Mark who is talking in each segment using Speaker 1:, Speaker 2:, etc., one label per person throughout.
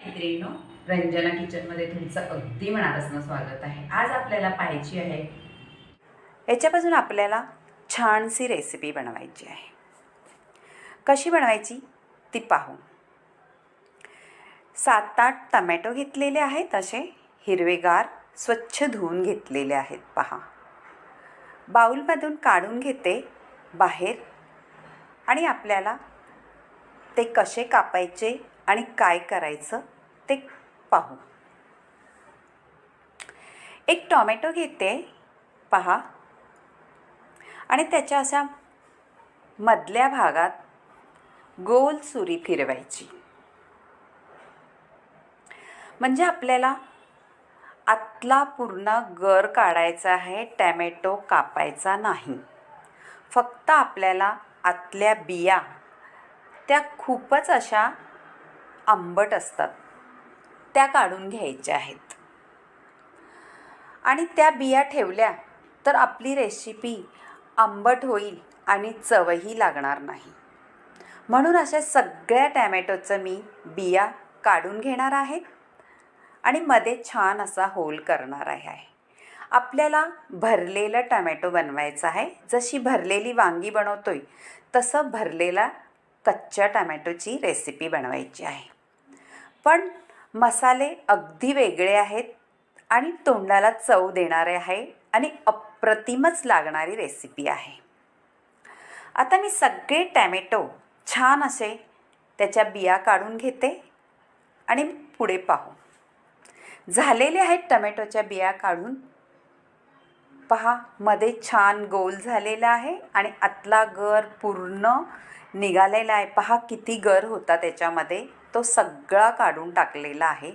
Speaker 1: मैत्रिणींनो, रंजना किचनमध्ये तुमचं अगदी मनापासून स्वागत आहे. आज आपल्याला पाहायची आहे,
Speaker 2: याच्यापासून आपल्याला छानशी रेसिपी बनवायची आहे. कशी बनवायची ती पाहू. 7-8 टमॅटो घेतलेले आहेत, असे हिरवेगार स्वच्छ धुवून घेतलेले आहेत. पहा, बाउलमधून काढून घेते बाहेर आणि आपल्याला ते कसे कापायचे आणि काय करायचं ते पाहू. एक टोमॅटो घेते, पहा, आणि त्याच्या अशा मधल्या भागात गोल सुरी फिरवायची. म्हणजे आपल्याला आतला पूर्ण गर काढायचा आहे, टॅमॅटो कापायचा नाही. फक्त आपल्याला आतल्या बिया, त्या खूपच अशा आंबट असतात, त्या काढून घ्यायच्या आहेत. आणि त्या बिया ठेवल्या तर आपली रेसिपी आंबट होईल आणि चवही लागणार नाही. म्हणून अशा सगळ्या टॅमॅटोचं मी बिया काढून घेणार आहे आणि मध्ये छान असा होल करणार आहे. आपल्याला भरलेला टमॅटो बनवायचा आहे. जशी भरलेली वांगी बनवतोय तसं भरलेला कच्च्या टमॅटोची रेसिपी बनवायची आहे. पण मसाले अगदी वेगळे आहेत आणि तोंडाला चव देणारे आहे आणि अप्रतिमच लागणारी रेसिपी आहे. आता मी सगळे टॅमॅटो छान असे त्याच्या बिया काढून घेते आणि पुढे पाहू. झालेले आहेत टमॅटोच्या बिया काढून. पहा, मध्ये छान गोल झालेला आहे आणि आतला गर पूर्ण निघालेला आहे. पहा किती गर होता त्याच्यामध्ये, तो सगळा काढून टाकलेला आहे.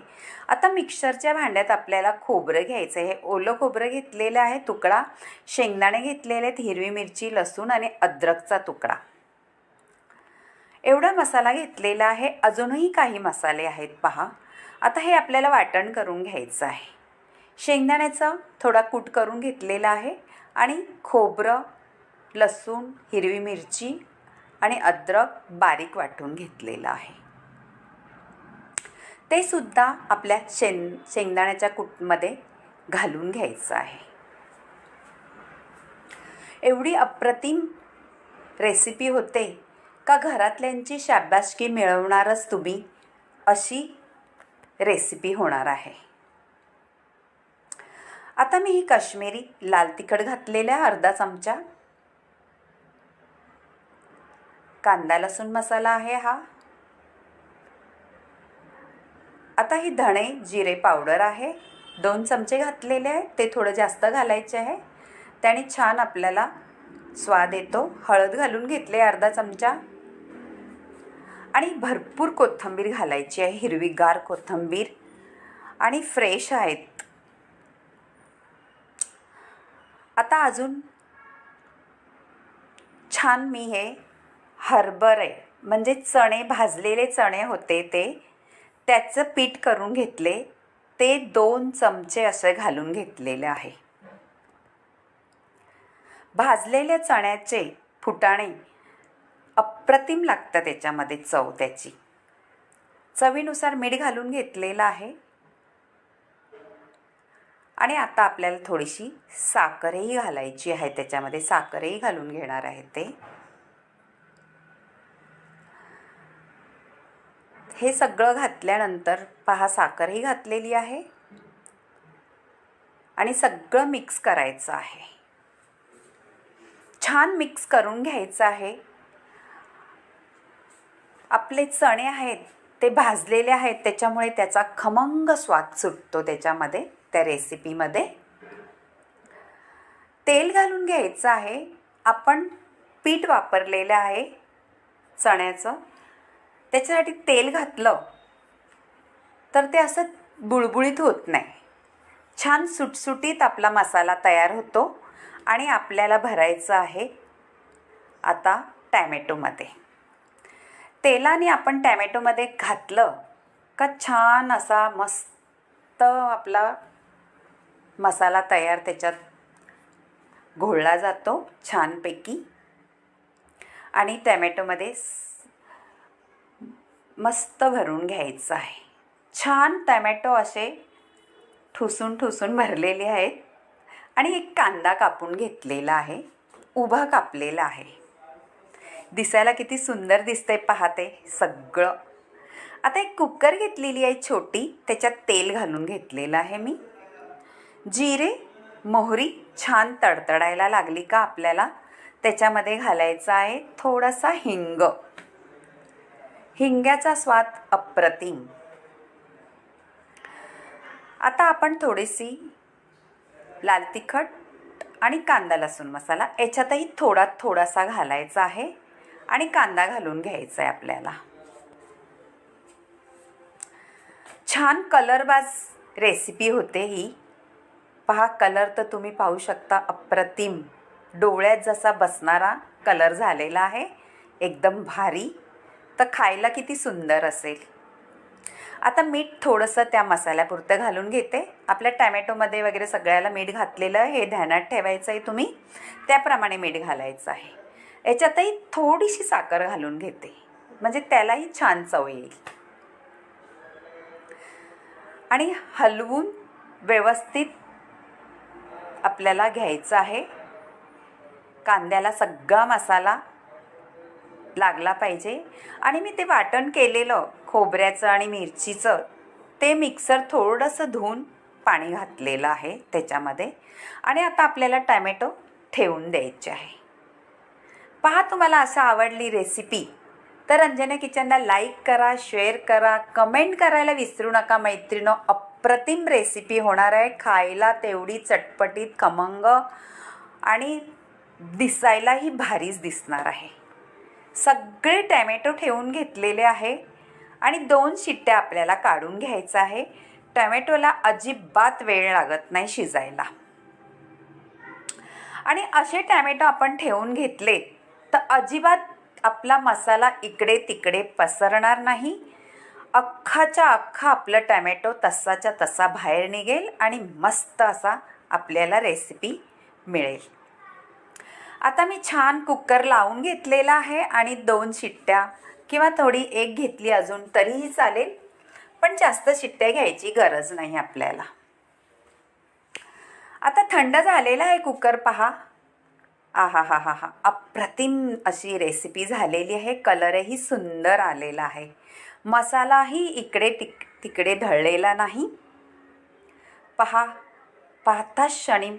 Speaker 2: आता मिक्सरच्या भांड्यात आपल्याला खोबरं घ्यायचं आहे. ओलं खोबरं घेतलेलं आहे तुकडा, शेंगदाणे घेतलेले आहेत, हिरवी मिरची, लसूण आणि अद्रकचा तुकडा. एवढा मसाला घेतलेला आहे. अजूनही काही मसाले आहेत, पहा. आता हे आपल्याला वाटण करून घ्यायचं आहे. शेंगदाण्याचा थोडा कूट करून घेतलेला आहे आणि खोबरं, लसूण, हिरवी मिरची आणि अद्रक बारीक वाटून घेतलेलं आहे. ते सुद्धा आपल्या शेंगदाण्याच्या कूटमध्ये घालून घ्यायचं आहे. एवढी अप्रतिम रेसिपी होते का घरातल्यांची शाबासकी मिळवणारच तुम्ही, अशी रेसिपी होणार आहे. आता मी ही काश्मीरी लाल तिखट घातलेला आहे, अर्धा चमचा. कांदा लसूण मसाला आहे हा. आता ही धणे जिरे पावडर आहे, 2 चमचे घातलेले आहे. ते थोडं जास्त घालायचे आहे, त्याने छान आपल्याला स्वाद येतो. हळद घालून घेतले अर्धा चमचा आणि भरपूर कोथिंबीर घालायची आहे, हिरवीगार कोथिंबीर आणि फ्रेश आहेत. आता अजून छान मी हे हरभरे म्हणजे चणे, भाजलेले चणे होते त्याचं पीठ करून घेतले. ते 2 चमचे असे घालून घेतलेले आहे. भाजलेल्या चण्याचे फुटाणे अप्रतिम लागतं, त्याच्यामध्ये चव त्याची. चवीनुसार मीठ घालून घेतलेलं आहे आणि आता आपल्याला थोडीशी साखरही घालायची आहे. त्याच्यामध्ये साखरही घालून घेणार आहे. हे सगळं घातल्यानंतर पहा, साखरही घातलेली आहे आणि सगळं मिक्स करायचं आहे. छान मिक्स करून घ्यायचं आहे. आपले चणे आहेत ते भाजलेले आहेत, त्याच्यामुळे त्याचा खमंग स्वाद सुटतो त्याच्यामध्ये, त्या रेसिपीमध्ये. तेल घालून घ्यायचं आहे. आपण पीठ वापरलेलं आहे चण्याचं, त्याच्यासाठी तेल घातलं तर ते असं बुळबुळीत होत नाही. छान सुटसुटीत आपला मसाला तयार होतो आणि आपल्याला भरायचं आहे आता टॅमॅटोमध्ये. तेलाने आपण टॅमॅटोमध्ये घातलं का छान असा मस्त आपला मसाला तयार त्याच्यात घोळला जातो छानपैकी आणि टॅमॅटोमध्ये मस्त भरून घ्यायचं आहे. छान टमॅटो असे ठुसून ठुसून भरलेले आहेत आणि एक कांदा कापून घेतलेला आहे, उभा कापलेला आहे. दिसायला किती सुंदर दिसतंय पाहते सगळं. आता एक कुकर घेतलेली आहे छोटी, त्याच्यात तेल घालून घेतलेलं आहे मी. जिरे मोहरी छान तडतडायला लागली का आपल्याला त्याच्यामध्ये घालायचा आहे थोडासा हिंग. हिंग्याचा स्वाद अप्रतिम. आता आपण थोडीशी लाल तिखट आणि कांदा लसूण मसाला याच्यातही थोडासा घालायचा आहे आणि कांदा घालून घ्यायचा आहे आपल्याला. छान कलरबाज रेसिपी होते ही. पहा कलर तर तुम्ही पाहू शकता, अप्रतिम डोळ्यात जसा बसणारा कलर झालेला आहे, एकदम भारी. तर खायला किती सुंदर असेल. आता मीठ थोडंसं त्या मसाल्यापुरतं घालून घेते. आपल्या टॅमॅटोमध्ये वगैरे सगळ्याला मीठ घातलेलं आहे हे ध्यानात ठेवायचं आहे तुम्ही, त्याप्रमाणे मीठ घालायचं आहे. याच्यातही थोडीशी साखर घालून घेते म्हणजे त्यालाही छान चव येईल. आणि हलवून व्यवस्थित आपल्याला घ्यायचं आहे. कांद्याला सगळा मसाला लागला पाहिजे. आणि मी ते वाटण केलेलं खोबऱ्याचं आणि मिरचीचं ते मिक्सर थोडंसं धुवून पाणी घातलेलं आहे त्याच्यामध्ये. आणि आता आपल्याला टॅमॅटो ठेवून द्यायचे आहे. पहा तुम्हाला असं आवडली रेसिपी तर अंजना किचनला लाईक करा, शेअर करा, कमेंट करायला विसरू नका मैत्रिणो. अप्रतिम रेसिपी होणार आहे, खायला तेवढी चटपटीत खमंग आणि दिसायलाही भारीच दिसणार आहे. सगळे टॅमॅटो ठेवून घेतलेले आहे आणि 2 शिट्ट्या आपल्याला काढून घ्यायचं आहे. टॅमॅटोला अजिबात वेळ लागत नाही शिजायला. आणि असे टॅमॅटो आपण ठेवून घेतले तर अजिबात आपला मसाला इकडे तिकडे पसरणार नाही. अख्खाच्या अख्खा आपलं टॅमॅटो तसाच्या तसा बाहेर निघेल आणि मस्त असा आपल्याला रेसिपी मिळेल. आता मी छान कुकर लावून घेतलेला आहे आणि 2 शिट्ट्या किंवा थोडी एक घेतली अजून तरीही चालेल, पण जास्त शिट्ट्या घ्यायची गरज नाही आपल्याला. आता थंड झालेला आहे कुकर पहा. आहा हा हा हा अप्रतिम अशी रेसिपी झालेली आहे. कलरही सुंदर आलेला आहे. मसालाही इकडे तिकडे ढळलेला नाही. पहा पाहताच क्षणी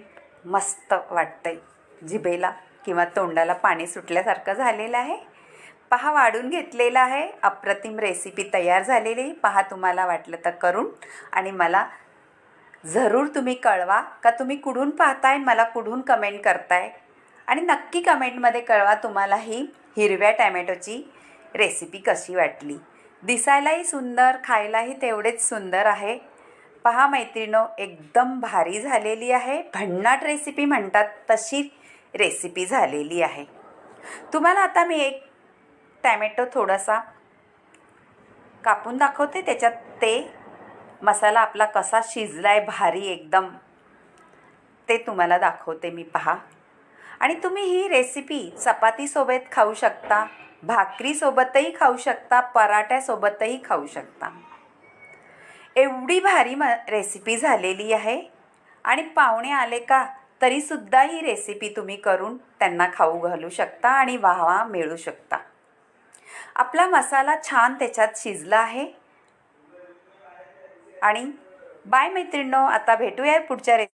Speaker 2: मस्त वाटतंय जिभेला किंवा तोंडाला पाणी सुटल्यासारखं झालेलं आहे. पहा वाढून घेतलेलं आहे. अप्रतिम रेसिपी तयार झालेली. पहा तुम्हाला वाटलं तर करून आणि मला जरूर तुम्ही कळवा का तुम्ही कुठून पाहताय, मला कुठून कमेंट करताय. आणि नक्की कमेंटमध्ये कळवा तुम्हाला ही हिरव्या टॅमॅटोची रेसिपी कशी वाटली. दिसायलाही सुंदर, खायलाही तेवढेच सुंदर आहे. पहा मैत्रिणो एकदम भारी झालेली आहे. भन्नाट रेसिपी म्हणतात तशी रेसिपी झालेली आहे. तुम्हाला आता मी एक टॅमॅटो थोडासा कापून दाखवते. त्याच्यात ते मसाला आपला कसा शिजलाय भारी एकदम ते तुम्हाला दाखवते मी. पहा आणि तुम्ही ही रेसिपी चपातीसोबत खाऊ शकता, भाकरीसोबतही खाऊ शकता, पराठ्यासोबतही खाऊ शकता. एवढी भारी रेसिपी झालेली आहे. आणि पाहुणे आले का तरीसुद्धा ही रेसिपी तुम्ही करून त्यांना खाऊ घालू शकता आणि वाहवा मिळू शकता. आपला मसाला छान त्याच्यात शिजला आहे. आणि बाय मैत्रिणींनो, आता भेटूया पुढच्या